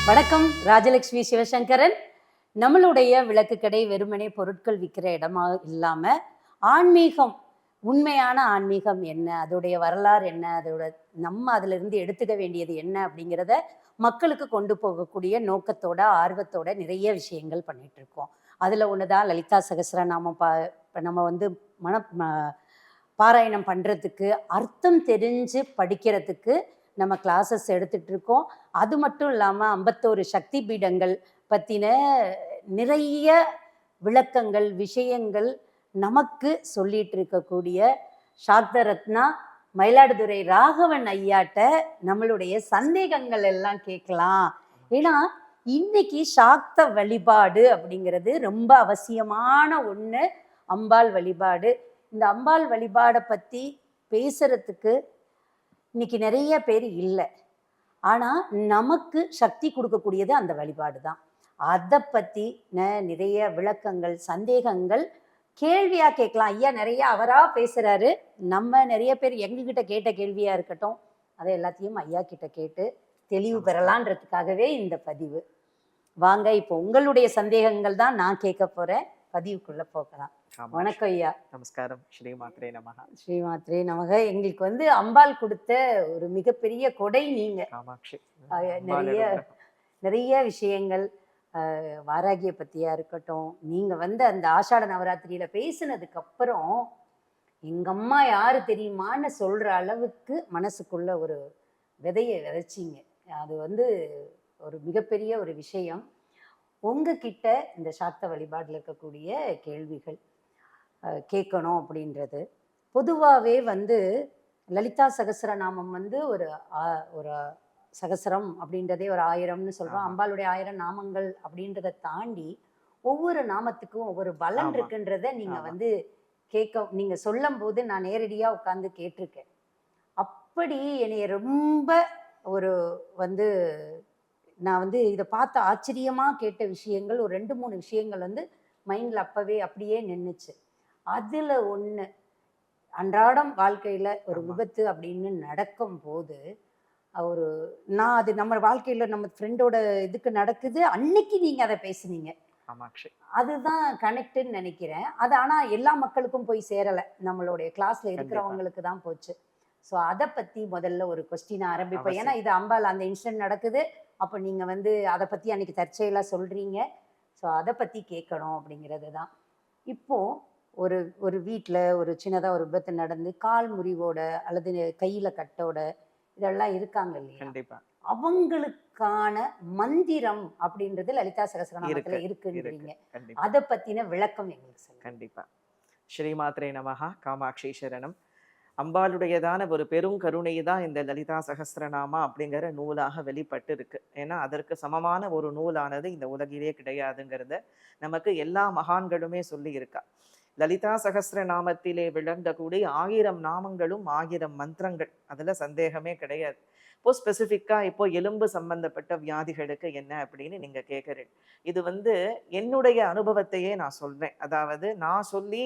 வணக்கம். ராஜலட்சுமி சிவசங்கரன். நம்மளுடைய விளக்கு கடை வெறுமனே பொருட்கள் விற்கிற இடமா இல்லாம, ஆன்மீகம், உண்மையான ஆன்மீகம் என்ன, அதோடைய வரலாறு என்ன, அதோட நம்ம அதிலிருந்து எடுத்துக்க வேண்டியது என்ன அப்படிங்கிறத மக்களுக்கு கொண்டு போகக்கூடிய நோக்கத்தோட, ஆர்வத்தோட நிறைய விஷயங்கள் பண்ணிட்டு இருக்கோம். அதுல ஒன்று தான் லலிதா சகஸ்ரநாமம். இப்ப நம்ம வந்து மன ம பாராயணம் பண்றதுக்கு, அர்த்தம் தெரிஞ்சு படிக்கிறதுக்கு நம்ம கிளாஸஸ் எடுத்துட்டு இருக்கோம். அது மட்டும் இல்லாம 51 சக்தி பீடங்கள் பத்தின நிறைய விளக்கங்கள், விஷயங்கள் நமக்கு சொல்லிட்டு இருக்கக்கூடிய சாக்த ரத்னா மயிலாடுதுறை ராகவன் ஐயாட்ட நம்மளுடைய சந்தேகங்கள் எல்லாம் கேட்கலாம். ஏன்னா இன்னைக்கு சாக்த வழிபாடு அப்படிங்கிறது ரொம்ப அவசியமான ஒண்ணு. அம்பாள் வழிபாடு. இந்த அம்பாள் வழிபாடை பத்தி பேசுறதுக்கு இன்னைக்கு நிறைய பேர் இல்லை. ஆனால் நமக்கு சக்தி கொடுக்கக்கூடியது அந்த வழிபாடு தான். அதை பற்றி நிறைய விளக்கங்கள், சந்தேகங்கள் கேள்வியாக கேட்கலாம். ஐயா நிறைய அவராக பேசுகிறாரு. நம்ம நிறைய பேர் எங்ககிட்ட கேட்ட கேள்வியாக இருக்கட்டும், அதை எல்லாத்தையும் ஐயா கிட்ட கேட்டு தெளிவு பெறலான்றதுக்காகவே இந்த பதிவு. வாங்க, இப்போ உங்களுடைய சந்தேகங்கள் தான் நான் கேட்க போகிறேன். பதிவுக்குள்ளே போகலாம். வணக்கம் ஐயா. நமஸ்காரம். ஸ்ரீமாத்ரே நமக. ஸ்ரீமாத்ரே நமக. எங்களுக்கு வந்து அம்பாள் கொடுத்த ஒரு மிகப்பெரிய கொடை நீங்க. காமாட்சி. நிறைய நிறைய விஷயங்கள், வாராகிய பத்தியா இருக்கட்டும், நீங்க வந்து அந்த ஆஷாட நவராத்திரியில பேசினதுக்கு அப்புறம் எங்க அம்மா யாரு தெரியுமான்னு சொல்ற அளவுக்கு மனசுக்குள்ள ஒரு விதையை விதைச்சிங்க. அது வந்து ஒரு மிகப்பெரிய ஒரு விஷயம். உங்ககிட்ட இந்த சாக்த வழிபாட்டில் இருக்கக்கூடிய கேள்விகள் கேட்கணும் அப்படின்றது. பொதுவாகவே வந்து லலிதா சகஸ்ரநாமம் வந்து ஒரு ஒரு சகஸ்ரம் அப்படின்றதே ஒரு 1000ன்னு சொல்கிறோம். அம்பாளுடைய 1000 நாமங்கள் அப்படின்றத தாண்டி ஒவ்வொரு நாமத்துக்கும் ஒவ்வொரு பலன் இருக்குன்றத நீங்கள் வந்து நீங்கள் சொல்லும் போது நான் நேரடியாக உட்காந்து கேட்டிருக்கேன். அப்படி என்னைய ரொம்ப ஒரு வந்து நான் வந்து இதை பார்த்து ஆச்சரியமாக கேட்ட விஷயங்கள் ஒரு 2-3 விஷயங்கள் வந்து மைண்டில் அப்போவே அப்படியே நின்றுச்சு. அதில் ஒன்று, அன்றாடம் வாழ்க்கையில் ஒரு விபத்து அப்படின்னு நடக்கும்போது ஒரு நான் அது நம்ம வாழ்க்கையில் நம்ம ஃப்ரெண்டோட இதுக்கு நடக்குது, அன்னைக்கு நீங்கள் அதை பேசுனீங்க. அதுதான் கனெக்டுன்னு நினைக்கிறேன். அது ஆனால் எல்லா மக்களுக்கும் போய் சேரலை, நம்மளுடைய கிளாஸில் இருக்கிறவங்களுக்கு தான் போச்சு. ஸோ அதை பற்றி முதல்ல ஒரு கொஸ்டினை ஆரம்பிப்போம். ஏன்னா இது அம்பாள் அந்த இன்சிடென்ட் நடக்குது, அப்போ நீங்கள் வந்து அதை பற்றி அன்றைக்கி தற்செயலாக சொல்கிறீங்க. ஸோ அதை பற்றி கேட்கணும் அப்படிங்கிறது தான். இப்போது ஒரு ஒரு வீட்டில் ஒரு சின்னதாக ஒரு விபத்து நடந்து கால் முறிவோட அல்லது கையில் கட்டோட இதெல்லாம் இருக்காங்க இல்லையா? கண்டிப்பாக. அவங்களுக்கான மந்திரம் அப்படின்றது லலிதா சகஸ்ரநாமத்தில் இருக்குன்றீங்க. அதை பற்றின விளக்கம் எங்களுக்கு சொல்லுங்க. கண்டிப்பாக. ஸ்ரீமாத்ரே நமஹா. காமாட்சி சரணம். அம்பாளுடையதான ஒரு பெரும் கருணை தான் இந்த லலிதா சகஸ்ரநாமா அப்படிங்கிற நூலாக வெளிப்பட்டு இருக்கு. ஏன்னா அதற்கு சமமான ஒரு நூலானது இந்த உலகிலே கிடையாதுங்கிறத நமக்கு எல்லா மகான்களுமே சொல்லி இருக்கா. லலிதா சகஸ்ரநாமத்திலே விளங்கக்கூடிய 1000 நாமங்களும் 1000 மந்திரங்கள், அதுல சந்தேகமே கிடையாது. இப்போ ஸ்பெசிஃபிக்கா இப்போ எலும்பு சம்பந்தப்பட்ட வியாதிகளுக்கு என்ன அப்படின்னு நீங்க கேட்குறீங்க. இது வந்து என்னுடைய அனுபவத்தையே நான் சொல்றேன். அதாவது நான் சொல்லி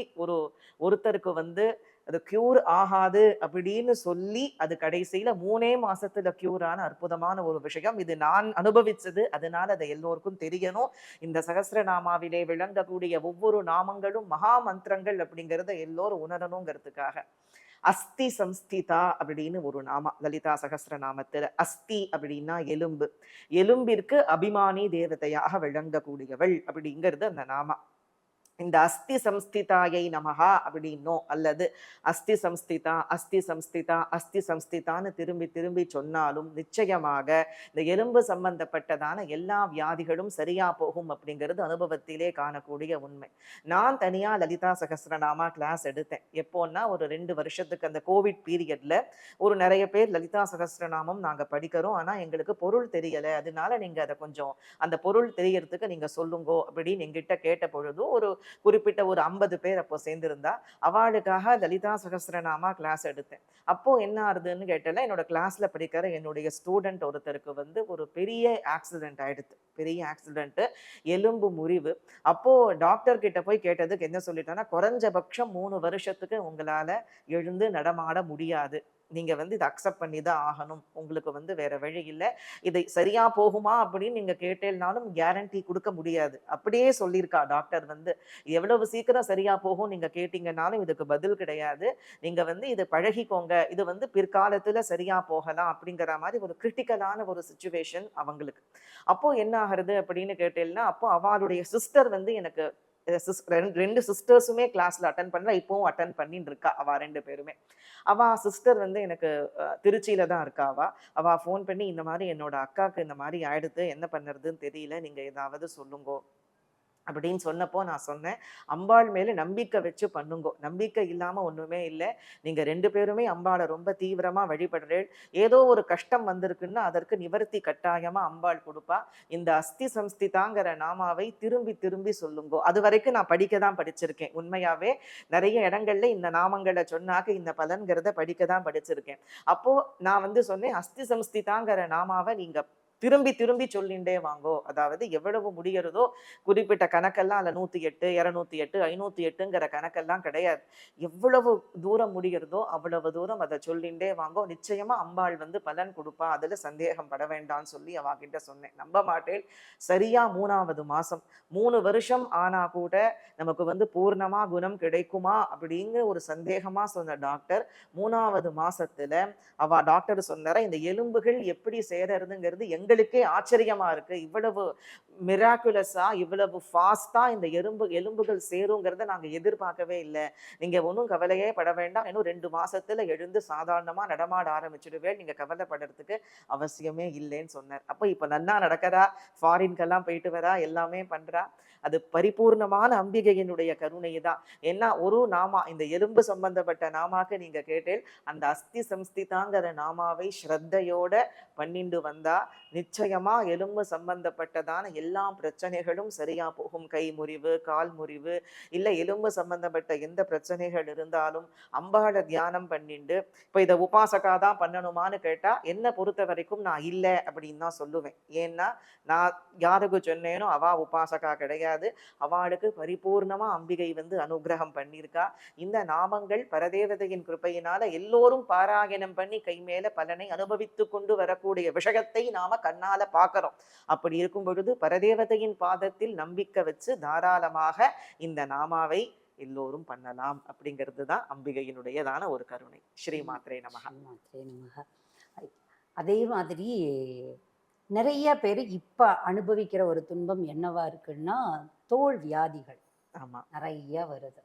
ஒருத்தருக்கு வந்து அது கியூர் ஆகாது அப்படின்னு சொல்லி அது கடைசியில 3 மாசத்துல கியூர் ஆன அற்புதமான ஒரு விஷயம். இது நான் அனுபவிச்சது, அதனால அதை எல்லோருக்கும் தெரியணும். இந்த சகஸ்ரநாமாவிலே விளங்கக்கூடிய ஒவ்வொரு நாமங்களும் மகா மந்திரங்கள் அப்படிங்கிறத எல்லோரும் உணரணுங்கிறதுக்காக அஸ்தி சம்ஸ்திதா அப்படின்னு ஒரு நாமா லலிதா சகஸ்ரநாமத்துல. அஸ்தி அப்படின்னா எலும்பு, எலும்பிற்கு அபிமானி தேவதையாக விளங்கக்கூடியவள் அப்படிங்கிறது அந்த நாமா. இந்த அஸ்தி சம்ஸ்திதாயை நமஹா அப்படின்னோ அல்லது அஸ்தி சம்ஸ்திதா அஸ்தி சம்ஸ்திதா அஸ்தி சம்ஸ்திதான்னு திரும்பி திரும்பி சொன்னாலும் நிச்சயமாக இந்த எலும்பு சம்பந்தப்பட்டதான எல்லா வியாதிகளும் சரியா போகும் அப்படிங்கிறது அனுபவத்திலே காணக்கூடிய உண்மை. நான் தனியா லலிதா சகஸ்ரநாமா கிளாஸ் எடுத்தேன். எப்போன்னா ஒரு 2 வருஷத்துக்கு அந்த கோவிட் பீரியட்ல ஒரு நிறைய பேர் லலிதா சகஸ்ரநாமம் நாங்க படிக்கிறோம், ஆனா எங்களுக்கு பொருள் தெரியல, அதனால நீங்க அதை கொஞ்சம் அந்த பொருள் தெரியறதுக்கு நீங்க சொல்லுங்கோ அப்படின்னு எங்கிட்ட கேட்ட பொழுது ஒரு குறிப்பிட்ட ஒரு 50 பேர் அப்போ சேர்ந்திருந்தா அவளுக்காக லலிதா சகஸ்ரநாமா கிளாஸ் எடுத்தேன். அப்போ என்ன ஆகுதுன்னு கேட்டல, என்னோட கிளாஸ்ல படிக்கிற என்னுடைய ஸ்டூடெண்ட் ஒருத்தருக்கு வந்து ஒரு பெரிய ஆக்சிடென்ட் ஆயிடுது. பெரிய ஆக்சிடென்ட், எலும்பு முறிவு. அப்போ டாக்டர் கிட்ட போய் கேட்டதுக்கு என்ன சொல்லிட்டாங்கன்னா, குறைஞ்சபட்சம் 3 வருஷத்துக்கு உங்களால எழுந்து நடமாட முடியாது, நீங்க வந்து இதை அக்செப்ட் பண்ணி தான் ஆகணும், உங்களுக்கு வந்து வேற வழி இல்லை, இது சரியா போகுமா அப்படின்னு நீங்க கேட்டேன்னாலும் கேரண்டி கொடுக்க முடியாது. அப்படியே சொல்லியிருக்கா டாக்டர் வந்து, எவ்வளவு சீக்கிரம் சரியா போகும் நீங்க கேட்டீங்கன்னாலும் இதுக்கு பதில் கிடையாது, நீங்க வந்து இது பழகிக்கோங்க, இது வந்து பிற்காலத்துல சரியா போகலாம் அப்படிங்கிற மாதிரி ஒரு கிரிட்டிக்கலான ஒரு சுச்சுவேஷன் அவங்களுக்கு. அப்போ என்ன ஆகுறது அப்படின்னு கேட்டேன்னா, அப்போ அவளுடைய சிஸ்டர் வந்து எனக்கு ரெண்டு சிஸ்டர்ஸுமே கிளாஸ்ல அட்டன் பண்ணல, இப்பவும் அட்டன் பண்ணிட்டு இருக்கா அவ 2 பேருமே. அவ சிஸ்டர் வந்து எனக்கு திருச்சியில தான் இருக்கா. அவ ஃபோன் பண்ணி, இந்த மாதிரி என்னோட அக்காக்கு இந்த மாதிரி ஆயிடுது, என்ன பண்ணுறதுன்னு தெரியல, நீங்க ஏதாவது சொல்லுங்கோ அப்படின்னு சொன்னப்போ நான் சொன்னேன், அம்பாள் மேல நம்பிக்கை வச்சு பண்ணுங்கோ, நம்பிக்கை இல்லாம ஒண்ணுமே இல்லை, நீங்க 2 பேருமே அம்பாளை ரொம்ப தீவிரமா வழிபடுறேன், ஏதோ ஒரு கஷ்டம் வந்திருக்குன்னா அதற்கு நிவர்த்தி கட்டாயமா அம்பாள் கொடுப்பா, இந்த அஸ்தி சம்ஸ்திதாங்கிற நாமாவை திரும்பி திரும்பி சொல்லுங்கோ. அது வரைக்கும் நான் படிக்க தான் படிச்சிருக்கேன், உண்மையாவே நிறைய இடங்கள்ல இந்த நாமங்களை சொன்னாக்க இந்த பலன்கிறத படிக்க தான் படிச்சிருக்கேன். அப்போ நான் வந்து சொன்னேன், அஸ்தி சம்ஸ்திதாங்கிற நாமாவை நீங்க திரும்பி திரும்பி சொல்லிண்டே வாங்கோ, அதாவது எவ்வளவு முடிகிறதோ குறிப்பிட்ட கணக்கெல்லாம் அதில் 108 208 508ங்கிற கணக்கெல்லாம் கிடையாது, எவ்வளவு தூரம் முடிகிறதோ அவ்வளவு தூரம் அதை சொல்லிண்டே வாங்கோ, நிச்சயமா அம்பாள் வந்து பலன் கொடுப்பா, அதுல சந்தேகம் பட வேண்டாம்னு சொல்லி அவகிட்ட சொன்னேன். நம்ப மாட்டேன், சரியா 3வது மாசம், 3 வருஷம் ஆனா கூட நமக்கு வந்து பூர்ணமா குணம் கிடைக்குமா அப்படிங்கிற ஒரு சந்தேகமா சொன்ன டாக்டர் 3வது மாசத்துல டாக்டர் சொன்னார, இந்த எலும்புகள் எப்படி சேரறதுங்கிறது எங்களுக்கே ஆச்சரியமா இருக்கு, இவ்வளவு மிராக்குலஸா இவ்வளவு ஃபாஸ்டா இந்த எலும்புகள் சேருங்கிறத நாங்க எதிர்பார்க்கவே இல்லை, நீங்க ஒன்றும் கவலையே பட வேண்டாம், இன்னும் 2 மாசத்துல எழுந்து சாதாரணமா நடமாட ஆரம்பிச்சிடுவேன், நீங்க கவலைப்படுறதுக்கு அவசியமே இல்லைன்னு சொன்னார். அப்போ இப்ப நல்லா நடக்கிறா, ஃபாரின்கெல்லாம் போயிட்டு வரா, எல்லாமே பண்றா, அது பரிபூர்ணமான அம்பிகையினுடைய கருணை தான். ஏன்னா ஒரு நாமா, இந்த எலும்பு சம்பந்தப்பட்ட நாமாக்கு நீங்க கேட்டேன், அந்த அஸ்தி சம்ஸ்திதாங்கிற நாமாவை ஸ்ரத்தையோட பண்ணிண்டு வந்தா நிச்சயமா எலும்பு சம்பந்தப்பட்டதான எல்லா பிரச்சனைகளும் சரியா போகும், கை முறிவு, கால் முறிவு, இல்லை எலும்பு சம்பந்தப்பட்ட எந்த பிரச்சனைகள் இருந்தாலும் அம்பாளை தியானம் பண்ணிண்டு, இப்போ இதை உபாசகா தான் பண்ணணுமான்னு கேட்டா என்ன பொறுத்த வரைக்கும் நான் இல்லை அப்படின்னு தான் சொல்லுவேன். ஏன்னா நான் யாருக்கு சொன்னேனோ அவ உபாசகா கிடையாது, அவளுக்கு பரிபூர்ணமா அம்பிகை வந்து அனுகிரகம் பண்ணியிருக்கா. இந்த நாமங்கள் பரதேவதையின் கிருபையினால எல்லோரும் பாராயணம் பண்ணி கை மேல பலனை அனுபவித்து கொண்டு வரக்கூடிய விஷயத்தை நாம கண்ணால பார்க்கிறோம். அப்படி இருக்கும் பொழுது பரதேவதையின் பாதத்தில் நம்பிக்கை வச்சு தாராளமாக இந்த நாமாவை எல்லோரும் பண்ணலாம் அப்படிங்கிறது தான் அம்பிகையினுடையதான ஒரு கருணை. ஸ்ரீ மாத்ரே நமக. மாத்ரே நமக. அதே மாதிரி நிறைய பேர் இப்ப அனுபவிக்கிற ஒரு துன்பம் என்னவா இருக்குன்னா, தோல் வியாதிகள் ஆமா நிறைய வருது.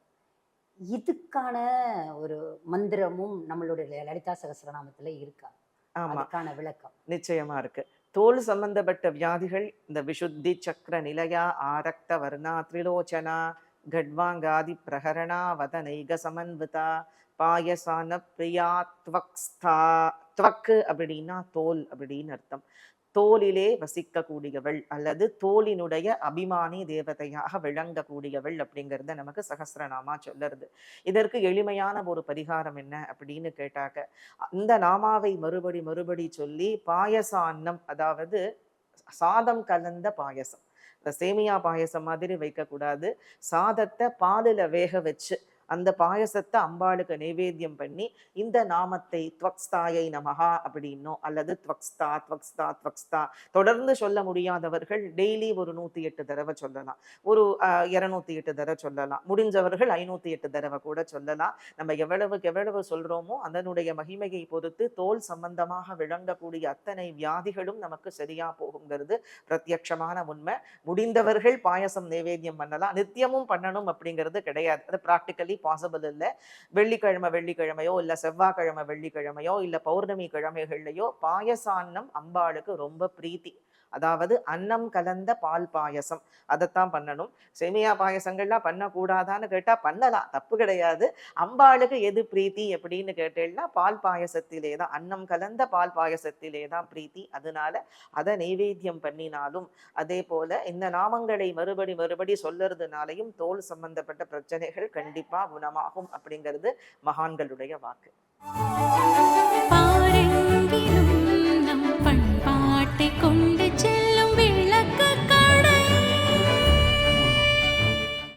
இதுக்கான ஒரு மந்திரமும் நம்மளுடைய லலிதா சகஸ்ரநாமத்துல இருக்கா? ஆமா, அதுக்கான விளக்கம் நிச்சயமா இருக்கு. தோல் சம்பந்தப்பட்ட வியாதிகள் இந்த விசுத்தி சக்கர நிலையா ஆரக்த வர்ணா திரிலோச்சனா கட்வாங்காதி பிரகரணா வதனைக சமன்விதா பாயசான பிரியா துவக்ஸ்தா. துவக்கு அப்படின்னா தோல் அப்படின்னு அர்த்தம். தோலிலே வசிக்கக்கூடியவள் அல்லது தோலினுடைய அபிமானி தேவதையாக விளங்கக்கூடியவள் அப்படிங்கிறத நமக்கு சகஸ்ரநாமா சொல்லுறது. இதற்கு எளிமையான ஒரு பரிகாரம் என்ன அப்படின்னு கேட்டாக்க, இந்த நாமாவை மறுபடி சொல்லி பாயச அன்னம், அதாவது சாதம் கலந்த பாயசம், இந்த சேமியா பாயசம் மாதிரி வைக்கக்கூடாது, சாதத்தை பாலில் வேக வச்சு அந்த பாயசத்தை அம்பாளுக்கு நைவேத்தியம் பண்ணி இந்த நாமத்தை துவக்ஸ்தாயை நமஹா அப்படின்னோ அல்லது துவக்ஸ்தா துவக்ஸ்தா துவக்ஸ்தா தொடர்ந்து சொல்ல முடியாதவர்கள் டெய்லி ஒரு 108 தடவை சொல்லலாம், ஒரு 208 தடவை சொல்லலாம், முடிஞ்சவர்கள் 508 தடவை கூட சொல்லலாம். நம்ம எவ்வளவுக்கு எவ்வளவு சொல்றோமோ அதனுடைய மகிமையை பொறுத்து தோல் சம்பந்தமாக விளங்கக்கூடிய அத்தனை வியாதிகளும் நமக்கு சரியா போகுங்கிறது பிரத்யட்சமான உண்மை. முடிந்தவர்கள் பாயசம் நைவேத்தியம் பண்ணலாம், நித்தியமும் பண்ணணும் அப்படிங்கிறது கிடையாது, அது ப்ராக்டிக்கலி பாசிபிள் இல்லை. வெள்ளிக்கிழமையோ இல்ல செவ்வாய்க்கிழமை வெள்ளிக்கிழமையோ இல்ல பௌர்ணமி கிழமைகள்லையோ பாயசான்னம் அம்பாளுக்கு ரொம்ப பிரீத்தி, அதாவது அன்னம் கலந்த பால் பாயசம் அதைத்தான் பண்ணணும். சேமியா பாயசங்கள்லாம் பண்ணக்கூடாதான்னு கேட்டா பண்ணலாம், தப்பு கிடையாது. அம்பாளுக்கு எது பிரீத்தி அப்படின்னு கேட்டேன்னா பால் பாயசத்திலே தான், அன்னம் கலந்த பால் பாயசத்திலே தான் பிரீத்தி, அதனால அதை நைவேத்தியம் பண்ணினாலும் அதே போல இந்த நாமங்களை மறுபடி சொல்லுறதுனாலையும் தோல் சம்பந்தப்பட்ட பிரச்சனைகள் கண்டிப்பா குணமாகும் அப்படிங்கிறது மகான்களுடைய வாக்கு.